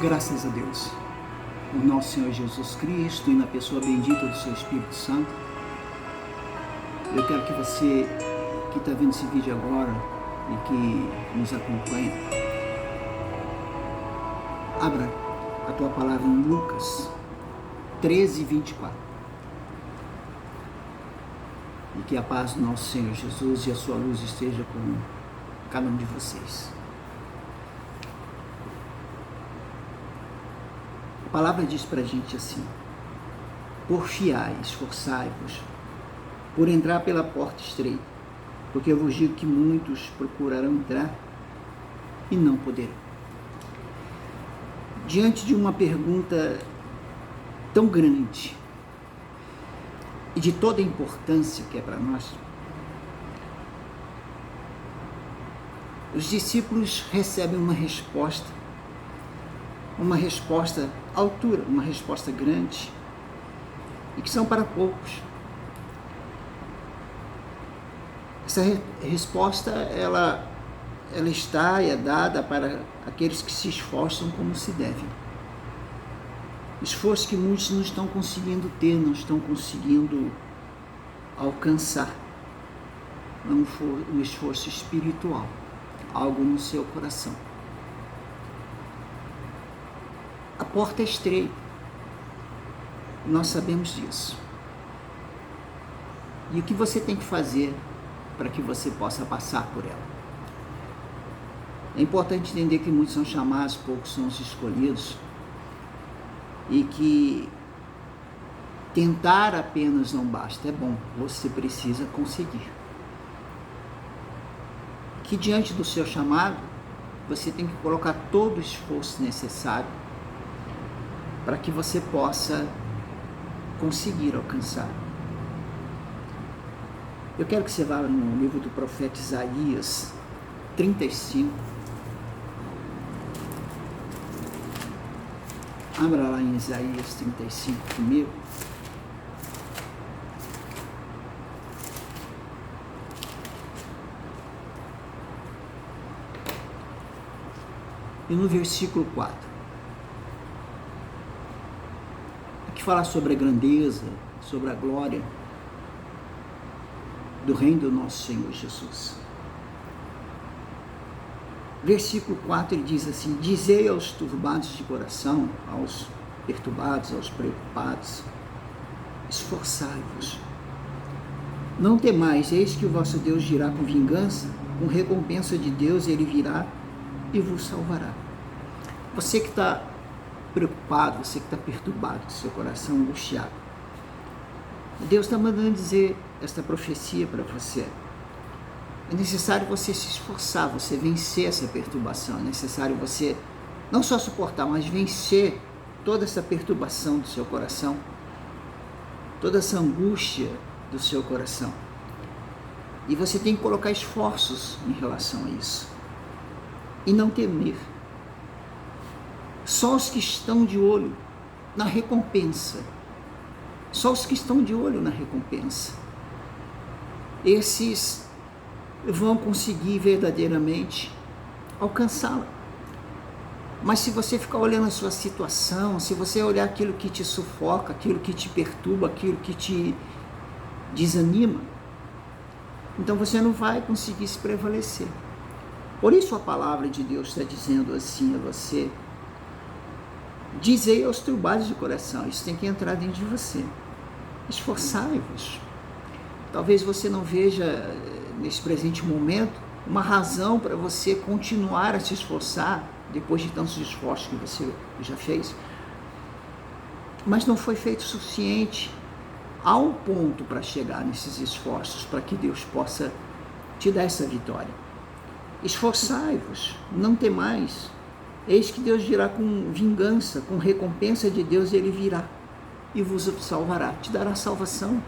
Graças a Deus, o nosso Senhor Jesus Cristo e na pessoa bendita do seu Espírito Santo. Eu quero que você que está vendo esse vídeo agora e que nos acompanha, abra a tua palavra em Lucas 13:24. E que a paz do nosso Senhor Jesus e a sua luz esteja com cada um de vocês. A palavra diz para a gente assim: porfiai, esforçai-vos por entrar pela porta estreita, porque eu vos digo que muitos procurarão entrar e não poderão. Diante de uma pergunta tão grande e de toda a importância que é para nós, os discípulos recebem uma resposta à altura, uma resposta grande, e que são para poucos. Essa resposta, ela está e é dada para aqueles que se esforçam como se deve. Esforço que muitos não estão conseguindo ter, não estão conseguindo alcançar. Um esforço espiritual, algo no seu coração. A porta é estreita, nós sabemos disso. E o que você tem que fazer para que você possa passar por ela? É importante entender que muitos são chamados, poucos são os escolhidos, e que tentar apenas não basta, é bom, você precisa conseguir. Que diante do seu chamado, você tem que colocar todo o esforço necessário para que você possa conseguir alcançar. Eu quero que você vá no livro do profeta Isaías 35. Abra lá em Isaías 35 comigo. E no versículo 4, que fala sobre a grandeza, sobre a glória do reino do nosso Senhor Jesus. Versículo 4, ele diz assim: dizei aos turbados de coração, aos perturbados, aos preocupados, esforçai-vos. Não temais, eis que o vosso Deus virá com vingança, com recompensa de Deus ele virá e vos salvará. Você que está preocupado, você que está perturbado, seu coração angustiado, Deus está mandando dizer esta profecia para você. É necessário você se esforçar, você vencer essa perturbação. É necessário você não só suportar, mas vencer toda essa perturbação do seu coração, toda essa angústia do seu coração. E você tem que colocar esforços em relação a isso e não temer. Só os que estão de olho na recompensa, só os que estão de olho na recompensa, esses vão conseguir verdadeiramente alcançá-la. Mas se você ficar olhando a sua situação, se você olhar aquilo que te sufoca, aquilo que te perturba, aquilo que te desanima, então você não vai conseguir se prevalecer. Por isso a palavra de Deus está dizendo assim a você: dizei aos turbados de coração. Isso tem que entrar dentro de você. Esforçai-vos. Talvez você não veja nesse presente momento uma razão para você continuar a se esforçar depois de tantos esforços que você já fez, mas não foi feito o suficiente. Há um ponto para chegar nesses esforços para que Deus possa te dar essa vitória. Esforçai-vos, não temais. Eis que Deus virá com vingança, com recompensa de Deus, ele virá e vos salvará. Te dará salvação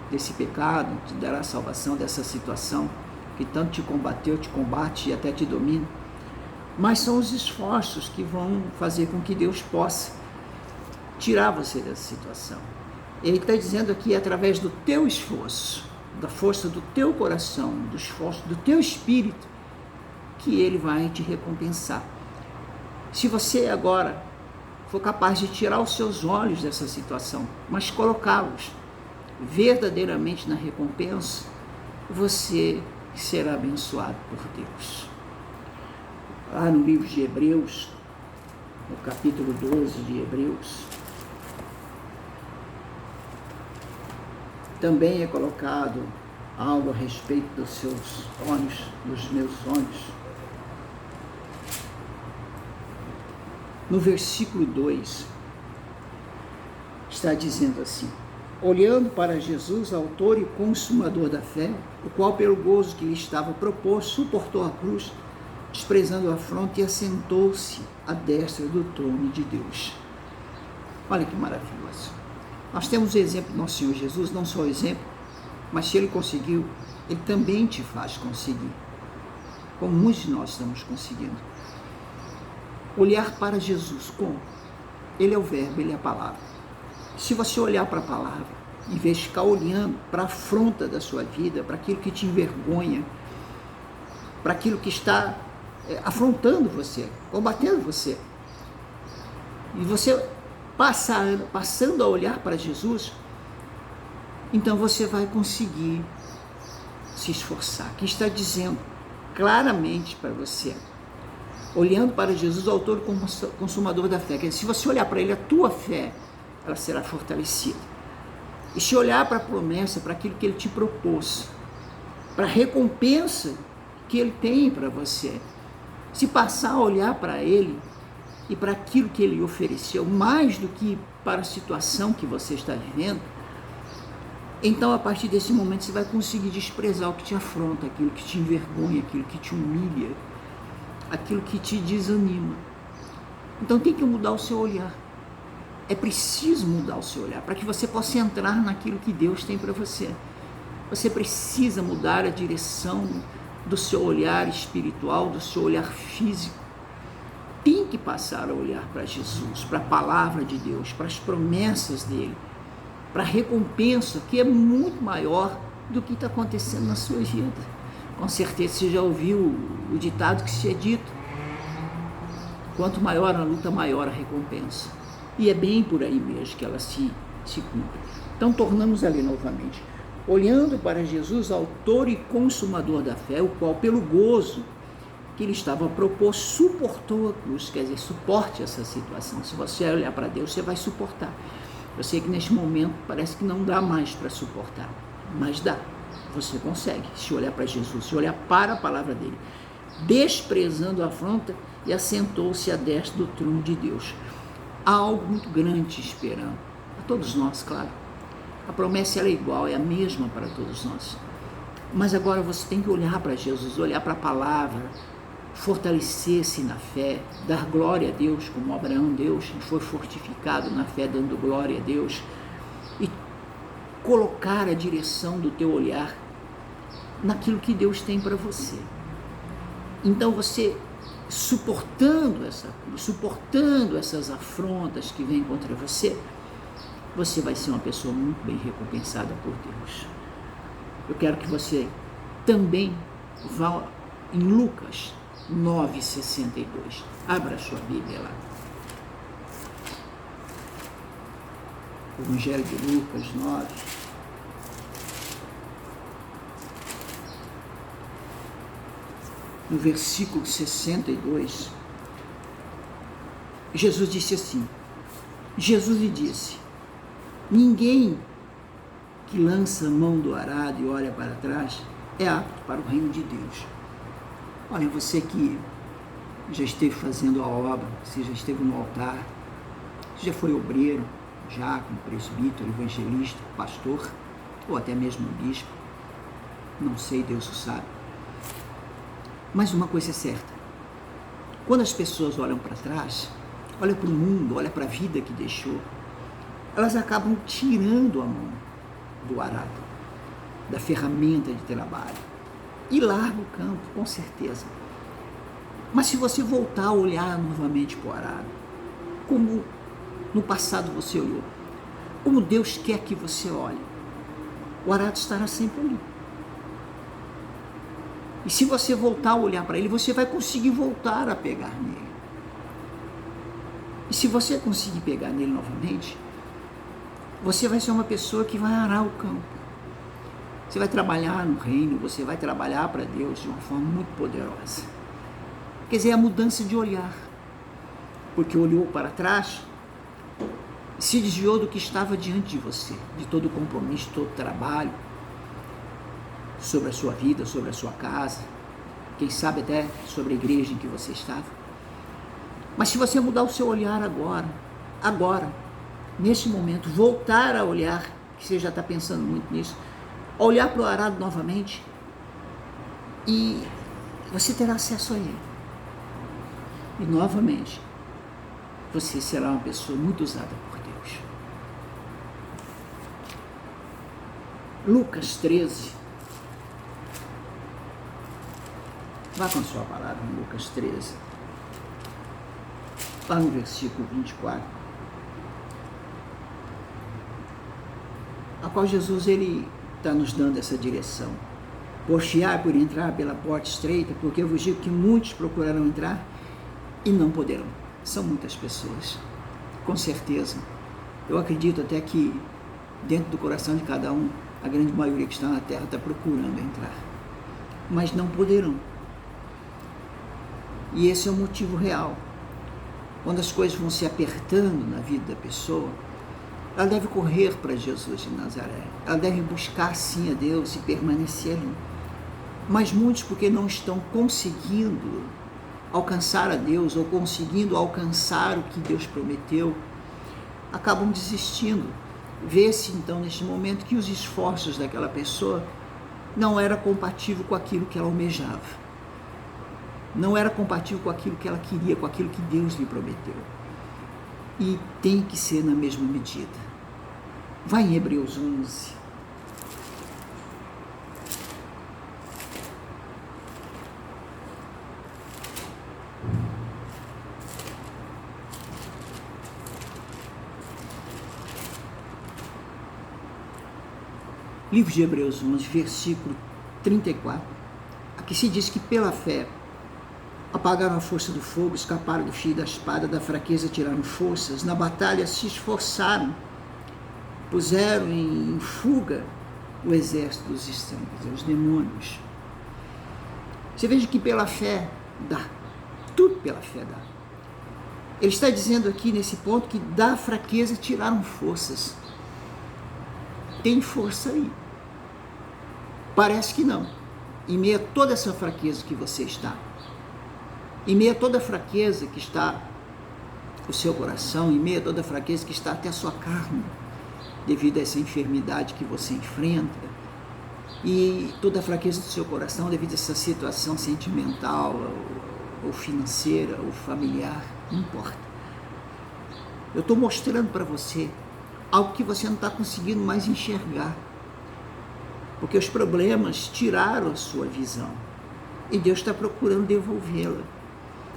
desse pecado, te dará salvação dessa situação que tanto te combateu, te combate e até te domina. Mas são os esforços que vão fazer com que Deus possa tirar você dessa situação. Ele está dizendo aqui, através do teu esforço, da força do teu coração, do esforço do teu espírito, que ele vai te recompensar. Se você agora for capaz de tirar os seus olhos dessa situação, mas colocá-los verdadeiramente na recompensa, você será abençoado por Deus. Lá no livro de Hebreus, no capítulo 12 de Hebreus, também é colocado algo a respeito dos seus sonhos, dos meus sonhos. No versículo 2, está dizendo assim: olhando para Jesus, autor e consumador da fé, o qual pelo gozo que lhe estava proposto, suportou a cruz, desprezando a afronta, e assentou-se à destra do trono de Deus. Olha que maravilhoso. Nós temos o exemplo do nosso Senhor Jesus, não só o exemplo, mas se Ele conseguiu, Ele também te faz conseguir, como muitos de nós estamos conseguindo. Olhar para Jesus, como? Ele é o verbo, Ele é a palavra. Se você olhar para a palavra, em vez de ficar olhando para a afronta da sua vida, para aquilo que te envergonha, para aquilo que está afrontando você, combatendo você, e você passando a olhar para Jesus, então você vai conseguir se esforçar. Aqui está dizendo claramente para você, olhando para Jesus, o autor e consumador da fé. Quer dizer, se você olhar para Ele, a tua fé, ela será fortalecida. E se olhar para a promessa, para aquilo que Ele te propôs, para a recompensa que Ele tem para você, se passar a olhar para Ele e para aquilo que Ele ofereceu, mais do que para a situação que você está vivendo, então a partir desse momento você vai conseguir desprezar o que te afronta, aquilo que te envergonha, aquilo que te humilha, aquilo que te desanima. Então tem que mudar o seu olhar. É preciso mudar o seu olhar para que você possa entrar naquilo que Deus tem para você. Você precisa mudar a direção do seu olhar espiritual, do seu olhar físico. Tem que passar a olhar para Jesus, para a palavra de Deus, para as promessas dele, para a recompensa que é muito maior do que está acontecendo na sua vida. Com certeza você já ouviu o ditado que se é dito: quanto maior a luta, maior a recompensa. E é bem por aí mesmo que ela se cumpre. Então tornamos ali novamente, olhando para Jesus, autor e consumador da fé, o qual pelo gozo que ele estava proposto, suportou a cruz. Quer dizer, suporte essa situação. Se você olhar para Deus, você vai suportar. Eu sei que neste momento parece que não dá mais para suportar, mas dá. Você consegue, se olhar para Jesus, se olhar para a palavra dele, desprezando a afronta, e assentou-se à destra do trono de Deus. Há algo muito grande esperando, a todos nós, claro. A promessa ela é igual, é a mesma para todos nós. Mas agora você tem que olhar para Jesus, olhar para a palavra, fortalecer-se na fé, dar glória a Deus, como Abraão Deus foi fortificado na fé, dando glória a Deus, e colocar a direção do teu olhar naquilo que Deus tem para você. Então você, suportando essa cruz, suportando essas afrontas que vêm contra você, você vai ser uma pessoa muito bem recompensada por Deus. Eu quero que você também vá em Lucas 9,62. Abra a sua Bíblia lá. Evangelho de Lucas 9. No versículo 62, Jesus disse assim: Jesus lhe disse: ninguém que lança a mão do arado e olha para trás é apto para o reino de Deus. Olha, você que já esteve fazendo a obra, você já esteve no altar, você já foi obreiro, diácono, presbítero, evangelista, pastor, ou até mesmo bispo, não sei, Deus o sabe. Mas uma coisa é certa: quando as pessoas olham para trás, olham para o mundo, olham para a vida que deixou, elas acabam tirando a mão do arado, da ferramenta de trabalho, e larga o campo, com certeza. Mas se você voltar a olhar novamente para o arado, como no passado você olhou, como Deus quer que você olhe, o arado estará sempre ali. E se você voltar a olhar para ele, você vai conseguir voltar a pegar nele. E se você conseguir pegar nele novamente, você vai ser uma pessoa que vai arar o campo. Você vai trabalhar no reino, você vai trabalhar para Deus de uma forma muito poderosa. Quer dizer, a mudança de olhar. Porque olhou para trás, se desviou do que estava diante de você, de todo o compromisso, todo o trabalho, sobre a sua vida, sobre a sua casa, quem sabe até sobre a igreja em que você estava. Mas se você mudar o seu olhar agora, nesse momento, voltar a olhar, que você já está pensando muito nisso, olhar para o arado novamente, e você terá acesso a ele. E novamente, você será uma pessoa muito usada por Deus. Lucas 13. Vá com a sua palavra em Lucas 13. Lá no versículo 24. A qual Jesus ele está nos dando essa direção. Porfiai por entrar pela porta estreita, porque eu vos digo que muitos procurarão entrar e não poderão. São muitas pessoas, com certeza. Eu acredito até que dentro do coração de cada um, a grande maioria que está na terra está procurando entrar, mas não poderão. E esse é o motivo real. Quando as coisas vão se apertando na vida da pessoa, ela deve correr para Jesus de Nazaré. Ela deve buscar sim a Deus e permanecer ali. Mas muitos, porque não estão conseguindo alcançar a Deus ou conseguindo alcançar o que Deus prometeu, acabam desistindo. Vê-se então neste momento que os esforços daquela pessoa não era compatível com aquilo que ela almejava. Não era compatível com aquilo que ela queria, com aquilo que Deus lhe prometeu. E tem que ser na mesma medida. Vai em Hebreus 11. Livro de Hebreus 11, versículo 34. Aqui se diz que pela fé apagaram a força do fogo, escaparam do fio da espada, da fraqueza tiraram forças, na batalha se esforçaram, puseram em fuga o exército dos estranhos, os demônios. Você veja que pela fé dá, tudo pela fé dá. Ele está dizendo aqui nesse ponto que da fraqueza tiraram forças. Tem força aí. Parece que não. Em meio a toda essa fraqueza que você está, em meio a toda a fraqueza que está o seu coração, em meio a toda a fraqueza que está até a sua carne, devido a essa enfermidade que você enfrenta, e toda a fraqueza do seu coração devido a essa situação sentimental, ou financeira, ou familiar, não importa. Eu estou mostrando para você algo que você não está conseguindo mais enxergar, porque os problemas tiraram a sua visão, e Deus está procurando devolvê-la.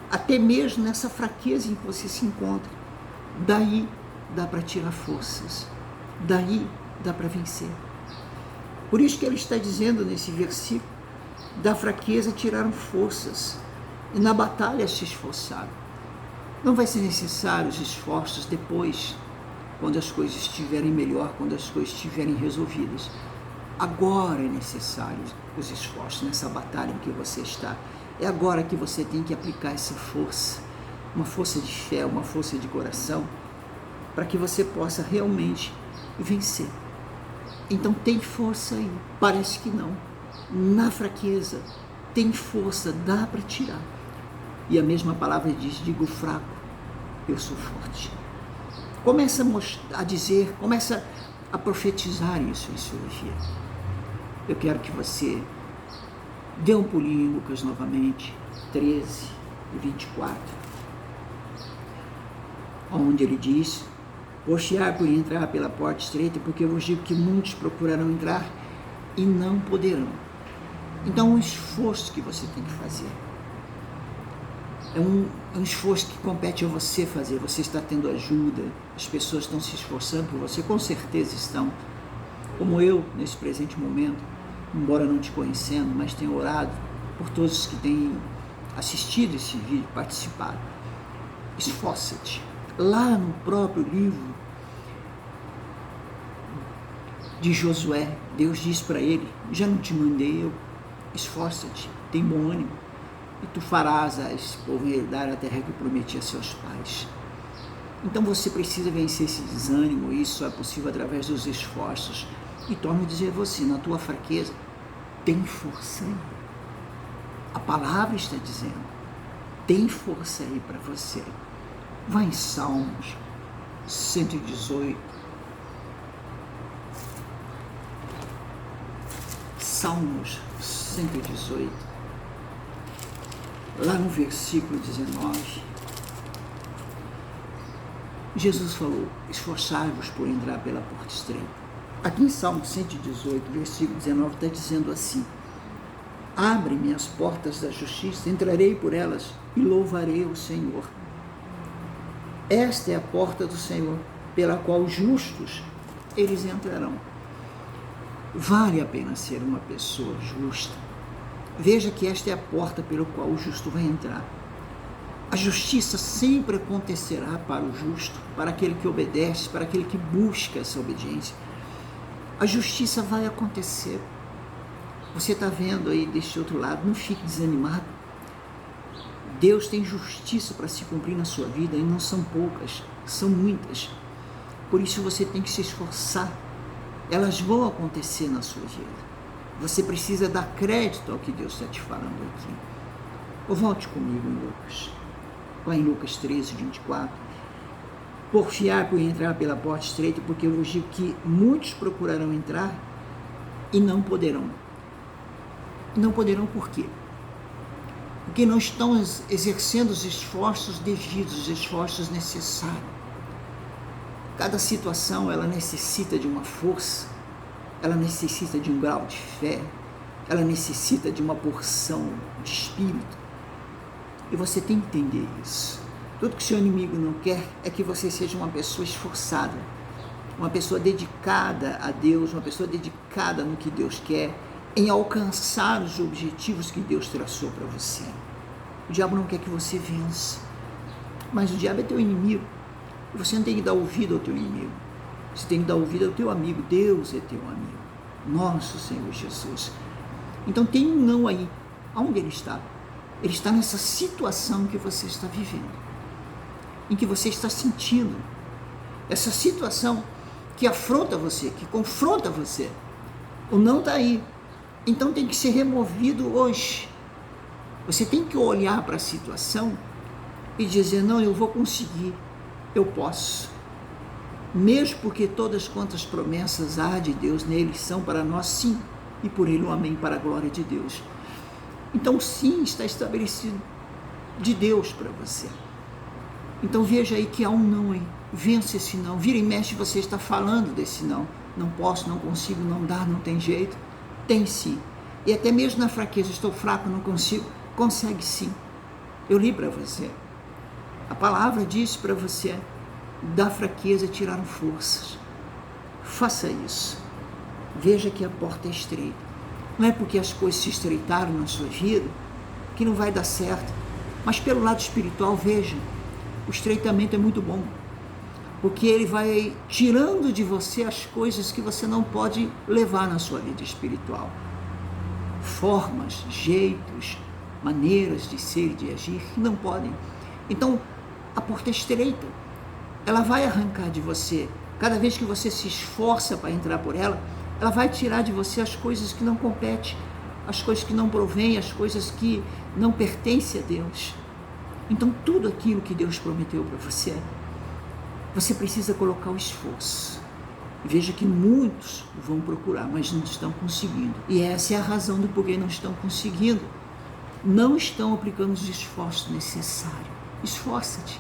Até mesmo nessa fraqueza em que você se encontra, daí dá para tirar forças, daí dá para vencer. Por isso que ele está dizendo nesse versículo, da fraqueza tiraram forças, e na batalha se esforçaram. Não vai ser necessário os esforços depois, quando as coisas estiverem melhor, quando as coisas estiverem resolvidas. Agora é necessário os esforços nessa batalha em que você está. É agora que você tem que aplicar essa força, uma força de fé, uma força de coração, para que você possa realmente vencer. Então tem força aí, parece que não. Na fraqueza, tem força, dá para tirar. E a mesma palavra diz, digo fraco, eu sou forte. Começa a dizer, começa a profetizar isso em sua vida. Eu quero que você dê um pulinho em Lucas novamente, 13 e 24, onde ele diz, porfiai por entrar pela porta estreita, porque eu vos digo que muitos procurarão entrar e não poderão. Então, um esforço que você tem que fazer. É um esforço que compete a você fazer. Você está tendo ajuda, as pessoas estão se esforçando por você, com certeza estão. Como eu, nesse presente momento, embora não te conhecendo, mas tenho orado por todos que têm assistido esse vídeo, participado. Esforça-te, Lá no próprio livro de Josué, Deus diz para ele: já não te mandei eu, esforça-te, tem bom ânimo, e tu farás a esse povo herdar a terra que eu prometi a seus pais. Então você precisa vencer esse desânimo, e isso é possível através dos esforços. E torno a dizer a você, na tua fraqueza, tem força aí. A palavra está dizendo, tem força aí para você. Vai em Salmos 118. Salmos 118. Lá no versículo 19. Jesus falou, esforçai-vos por entrar pela porta estreita. Aqui em Salmo 118, versículo 19, está dizendo assim: abre-me as portas da justiça, entrarei por elas e louvarei o Senhor. Esta é a porta do Senhor, pela qual os justos, eles entrarão. Vale a pena ser uma pessoa justa. Veja que esta é a porta pela qual o justo vai entrar. A justiça sempre acontecerá para o justo, para aquele que obedece, para aquele que busca essa obediência. A justiça vai acontecer. Você está vendo aí deste outro lado, não fique desanimado. Deus tem justiça para se cumprir na sua vida, e não são poucas, são muitas. Por isso você tem que se esforçar. Elas vão acontecer na sua vida. Você precisa dar crédito ao que Deus está te falando aqui. Volte comigo em Lucas. Lá em Lucas 13, 24. Porfiar por entrar pela porta estreita, porque eu vos digo que muitos procurarão entrar e não poderão. Não poderão por quê? Porque não estão exercendo os esforços devidos, os esforços necessários. Cada situação, ela necessita de uma força, ela necessita de um grau de fé, ela necessita de uma porção de espírito. E você tem que entender isso. Tudo que o seu inimigo não quer é que você seja uma pessoa esforçada, uma pessoa dedicada a Deus, uma pessoa dedicada no que Deus quer, em alcançar os objetivos que Deus traçou para você. O diabo não quer que você vença, mas o diabo é teu inimigo. E você não tem que dar ouvido ao teu inimigo, você tem que dar ouvido ao teu amigo. Deus é teu amigo, nosso Senhor Jesus. Então tem um não aí. Aonde ele está? Ele está nessa situação que você está vivendo, em que você está sentindo, essa situação que afronta você, que confronta você. O não está aí. Então tem que ser removido hoje. Você tem que olhar para a situação e dizer, não, eu vou conseguir, eu posso. Mesmo porque todas quantas promessas há de Deus nele são para nós sim, e por ele um amém para a glória de Deus. Então sim, está estabelecido de Deus para você. Então veja aí que há um não aí. Vence esse não. Vira e mexe, você está falando desse não. Não posso, não consigo, não dá, não tem jeito. Tem sim. E até mesmo na fraqueza, estou fraco, não consigo. Consegue sim. Eu li para você. A palavra diz para você, da fraqueza tiraram forças. Faça isso. Veja que a porta é estreita. Não é porque as coisas se estreitaram na sua vida que não vai dar certo. Mas pelo lado espiritual, veja, o estreitamento é muito bom. Porque ele vai tirando de você as coisas que você não pode levar na sua vida espiritual. Formas, jeitos, maneiras de ser e de agir que não podem. Então, a porta é estreita. Ela vai arrancar de você. Cada vez que você se esforça para entrar por ela, ela vai tirar de você as coisas que não competem, as coisas que não provêm, as coisas que não pertencem a Deus. Então, tudo aquilo que Deus prometeu para você, você precisa colocar o esforço. Veja que muitos vão procurar, mas não estão conseguindo. E essa é a razão do porquê não estão conseguindo. Não estão aplicando os esforços necessários. Esforça-te.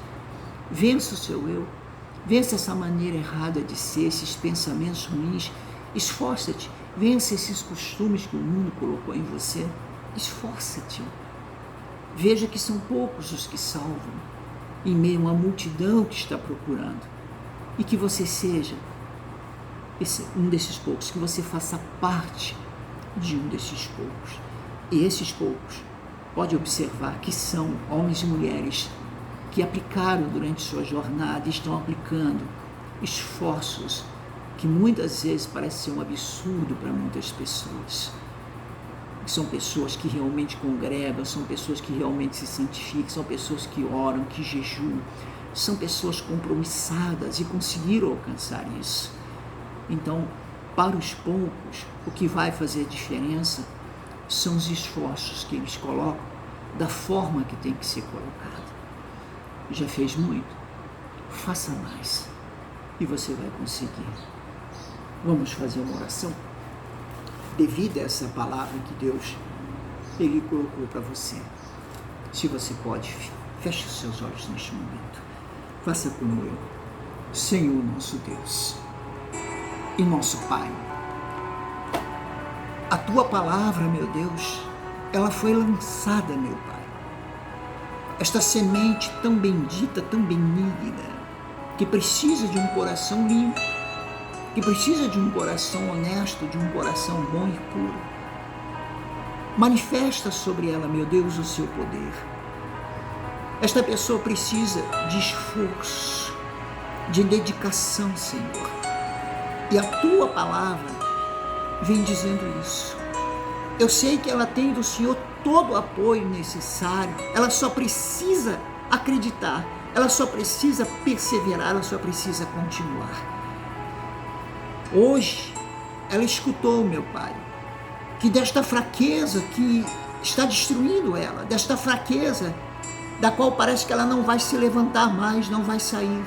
Vença o seu eu. Vença essa maneira errada de ser, esses pensamentos ruins. Esforça-te. Vença esses costumes que o mundo colocou em você. Esforça-te. Veja que são poucos os que salvam, em meio a uma multidão que está procurando. E que você seja um desses poucos, que você faça parte de um desses poucos. E esses poucos, pode observar que são homens e mulheres que aplicaram durante sua jornada e estão aplicando esforços que muitas vezes parecem ser um absurdo para muitas pessoas. São pessoas que realmente congregam, são pessoas que realmente se santificam, são pessoas que oram, que jejuam, são pessoas compromissadas e conseguiram alcançar isso. Então, para os poucos, o que vai fazer diferença são os esforços que eles colocam da forma que tem que ser colocado. Já fez muito? Faça mais e você vai conseguir. Vamos fazer uma oração? Devido a essa palavra que Deus Ele colocou para você. Se você pode, feche os seus olhos neste momento. Faça como eu. Senhor nosso Deus e nosso Pai, a Tua palavra, meu Deus, ela foi lançada, meu Pai. Esta semente tão bendita, tão benigna, que precisa de um coração limpo, que precisa de um coração honesto, de um coração bom e puro. Manifesta sobre ela, meu Deus, o seu poder. Esta pessoa precisa de esforço, de dedicação, Senhor. E a Tua palavra vem dizendo isso. Eu sei que ela tem do Senhor todo o apoio necessário, ela só precisa acreditar, ela só precisa perseverar, ela só precisa continuar. Hoje, ela escutou, meu Pai, que desta fraqueza que está destruindo ela, desta fraqueza da qual parece que ela não vai se levantar mais, não vai sair,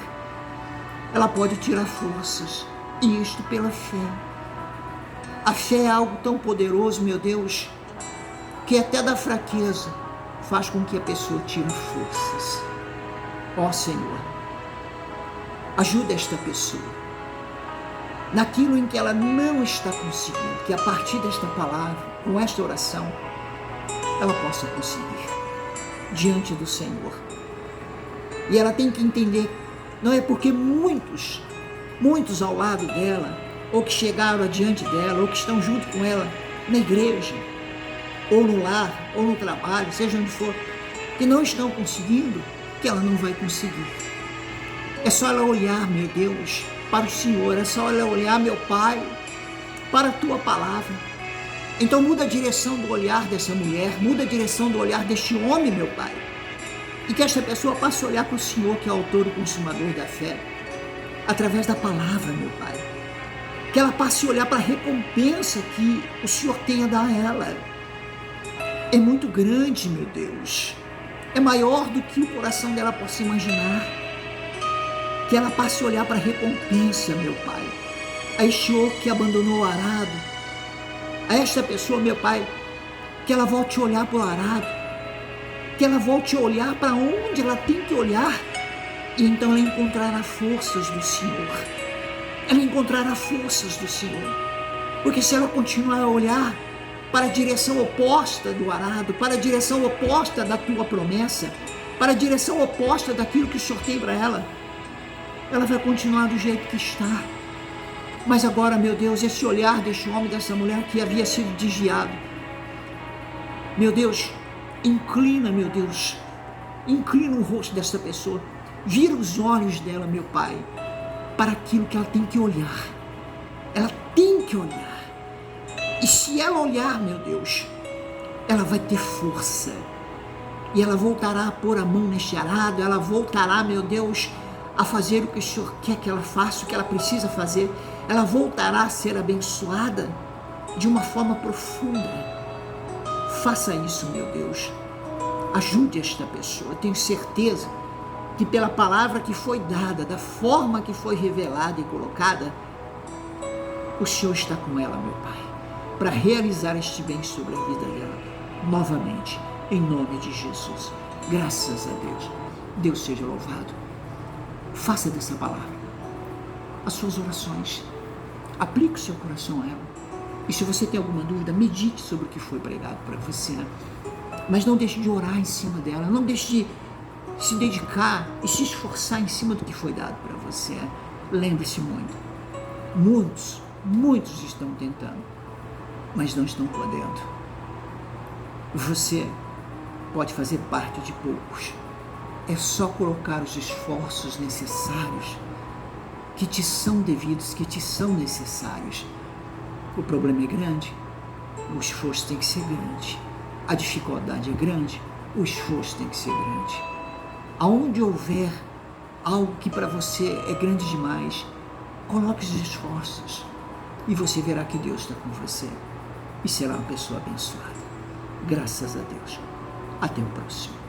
ela pode tirar forças, e isto pela fé. A fé é algo tão poderoso, meu Deus, que até da fraqueza faz com que a pessoa tire forças. Ó Senhor, ajuda esta pessoa naquilo em que ela não está conseguindo, que a partir desta palavra, com esta oração, ela possa conseguir diante do Senhor. E ela tem que entender, não é porque muitos ao lado dela, ou que chegaram adiante dela, ou que estão junto com ela na igreja, ou no lar, ou no trabalho, seja onde for, que não estão conseguindo, que ela não vai conseguir. É só ela olhar, meu Deus, para o Senhor, é só ela olhar, meu Pai, para a Tua palavra. Então muda a direção do olhar dessa mulher, muda a direção do olhar deste homem, meu Pai, e que esta pessoa passe a olhar para o Senhor, que é o autor e consumador da fé, através da palavra, meu Pai. Que ela passe a olhar para a recompensa que o Senhor tem a dar a ela. É muito grande, meu Deus. É maior do que o coração dela possa imaginar. Que ela passe a olhar para a recompensa, meu Pai. A este outro que abandonou o arado. A esta pessoa, meu Pai, que ela volte a olhar para o arado. Que ela volte a olhar para onde ela tem que olhar. E então ela encontrará forças do Senhor. Ela encontrará forças do Senhor. Porque se ela continuar a olhar para a direção oposta do arado, para a direção oposta da Tua promessa, para a direção oposta daquilo que o Senhor tem para ela vai continuar do jeito que está. Mas agora, meu Deus, esse olhar deste homem, dessa mulher que havia sido desviado, meu Deus, inclina, meu Deus, inclina o rosto dessa pessoa, vira os olhos dela, meu Pai, para aquilo que ela tem que olhar. Ela tem que olhar. E se ela olhar, meu Deus, ela vai ter força. E ela voltará a pôr a mão neste arado, ela voltará, meu Deus, a fazer o que o Senhor quer que ela faça, o que ela precisa fazer. Ela voltará a ser abençoada de uma forma profunda. Faça isso, meu Deus. Ajude esta pessoa. Eu tenho certeza que pela palavra que foi dada, da forma que foi revelada e colocada, o Senhor está com ela, meu Pai, para realizar este bem sobre a vida dela, novamente, em nome de Jesus. Graças a Deus. Deus seja louvado. Faça dessa palavra as suas orações. Aplique o seu coração a ela. E se você tem alguma dúvida, medite sobre o que foi pregado para você. Mas não deixe de orar em cima dela. Não deixe de se dedicar e se esforçar em cima do que foi dado para você. Lembre-se muito. Muitos estão tentando, mas não estão podendo. Você pode fazer parte de poucos É só colocar os esforços necessários que te são devidos, que te são necessários. O problema é grande, o esforço tem que ser grande. A dificuldade é grande, o esforço tem que ser grande. Aonde houver algo que para você é grande demais, coloque os esforços e você verá que Deus está com você e será uma pessoa abençoada. Graças a Deus. Até o próximo.